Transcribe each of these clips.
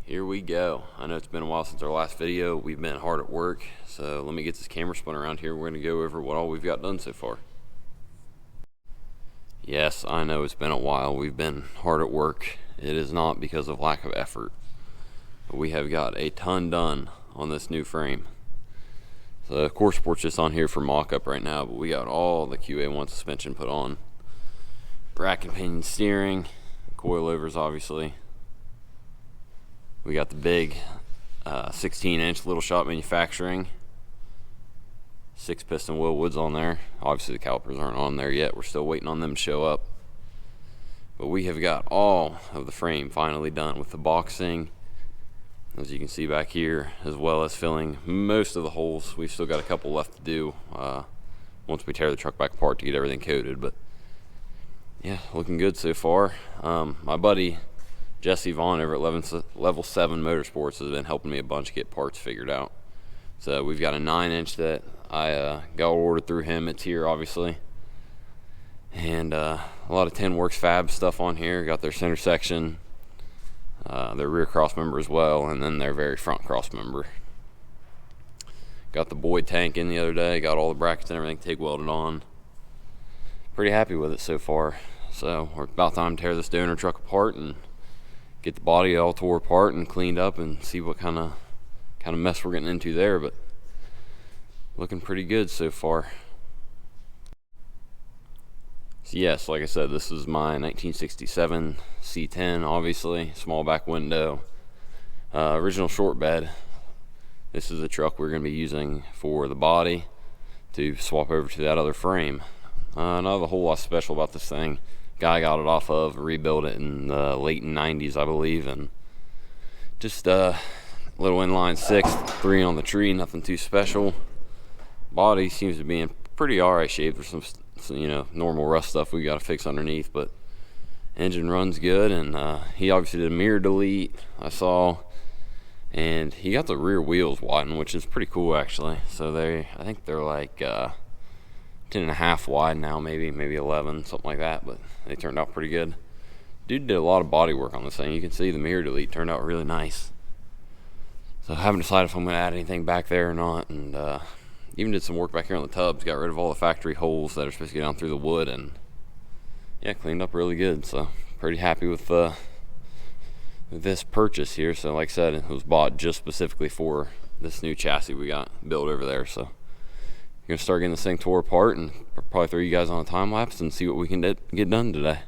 Here we go. I know it's been a while since our last video. We've been hard at work, so let me get this camera spun around here. We're going to go over what all we've got done so far. Yes, I know it's been a while. We've been hard at work. It is not because of lack of effort. But we have got a ton done on this new frame. So of course we're just on here for mock-up right now, but we got all the QA1 suspension put on. Rack and pinion steering, coilovers obviously. We got the big 16-inch little shop manufacturing 6-piston Willwoods on there. Obviously the calipers aren't on there yet. We're still waiting on them to show up. But we have got all of the frame finally done with the boxing, as you can see back here, as well as filling most of the holes. We've still got a couple left to do once we tear the truck back apart to get everything coated. But yeah, looking good so far. My buddy Jesse Vaughn over at Level 7 Motorsports has been helping me a bunch get parts figured out. So we've got a 9-inch that I got ordered through him. It's here obviously, and a lot of 10 Works Fab stuff on here. Got their center section, their rear cross member as well, and then their very front cross member. Got the Boyd tank in the other day. Got all the brackets and everything TIG welded on. Pretty happy with it so far. So we're about time to tear this donor truck apart and get the body all tore apart and cleaned up and see what kind of mess we're getting into there. But looking pretty good so far. So yes, like I said, this is my 1967 C10, obviously small back window, original short bed. This is the truck we're going to be using for the body to swap over to that other frame. Not a whole lot special about this thing. Guy got it off of, rebuilt it in the late 90s, I believe, and just little inline 6, 3 on the tree, nothing too special. Body seems to be in pretty alright shape. There's some normal rust stuff we got to fix underneath, but engine runs good. And he obviously did a mirror delete, I saw, and he got the rear wheels widened, which is pretty cool actually. So I think they're like 10.5 wide now, maybe 11, something like that, but they turned out pretty good. Dude did a lot of body work on this thing. You can see the mirror delete turned out really nice. So I haven't decided if I'm going to add anything back there or not, and even did some work back here on the tubs. Got rid of all the factory holes that are supposed to get down through the wood, and yeah, cleaned up really good. So pretty happy with this purchase here. So like I said, it was bought just specifically for this new chassis we got built over there. So gonna start getting this thing tore apart and probably throw you guys on a time lapse and see what we can get done today.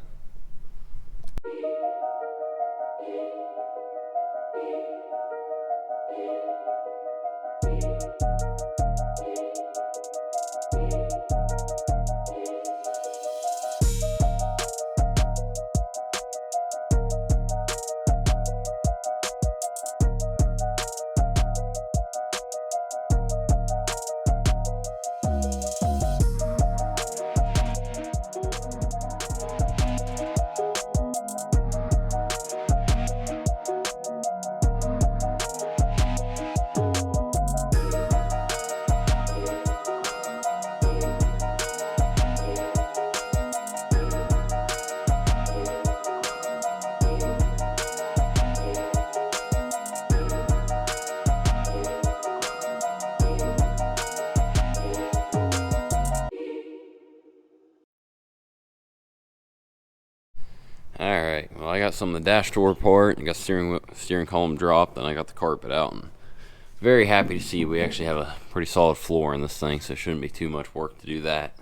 Alright, well I got some of the dash tore apart, I got steering column dropped, and I got the carpet out, and very happy to see we actually have a pretty solid floor in this thing, so it shouldn't be too much work to do that.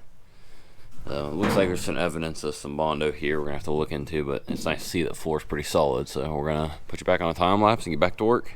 It looks like there's some evidence of some Bondo here we're going to have to look into, but it's nice to see that the floor is pretty solid, so we're going to put you back on a time lapse and get back to work.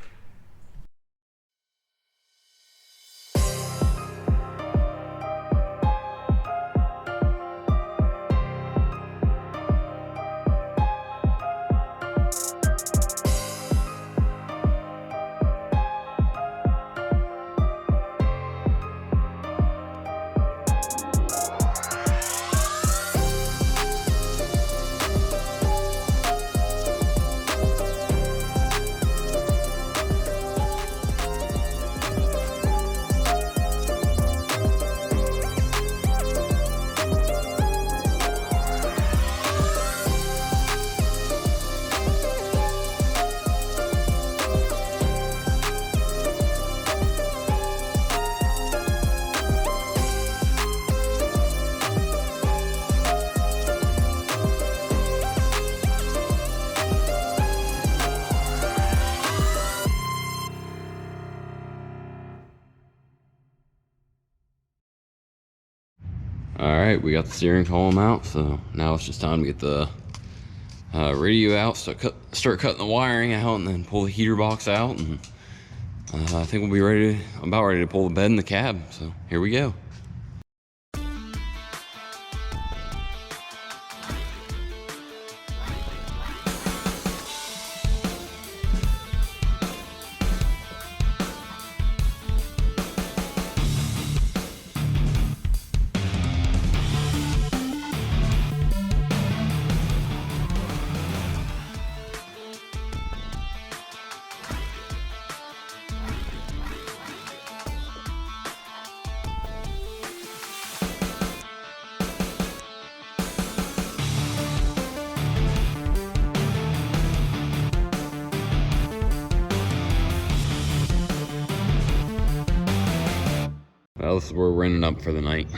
All right, we got the steering column out, so now it's just time to get the radio out, start cutting the wiring out, and then pull the heater box out, and I think we'll be about ready to pull the bed in the cab. So here we go. Well, this is where we're ending up for the night.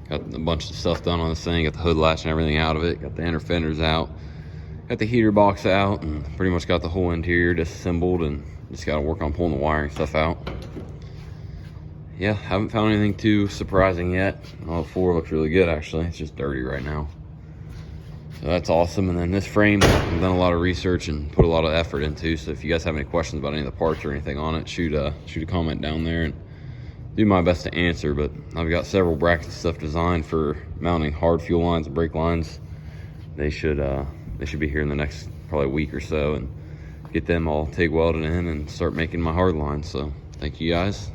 Got a bunch of stuff done on this thing, got the hood latch and everything out of it, got the inner fenders out, got the heater box out, and pretty much got the whole interior disassembled, and just got to work on pulling the wiring stuff out. Yeah, haven't found anything too surprising yet. Oh, the floor looks really good actually, it's just dirty right now. So that's awesome. And then this frame, I've done a lot of research and put a lot of effort into, so if you guys have any questions about any of the parts or anything on it, shoot a comment down there and do my best to answer. But I've got several brackets and stuff designed for mounting hard fuel lines and brake lines. They should be here in the next probably week or so, and get them all TIG welded in and start making my hard lines. So thank you guys.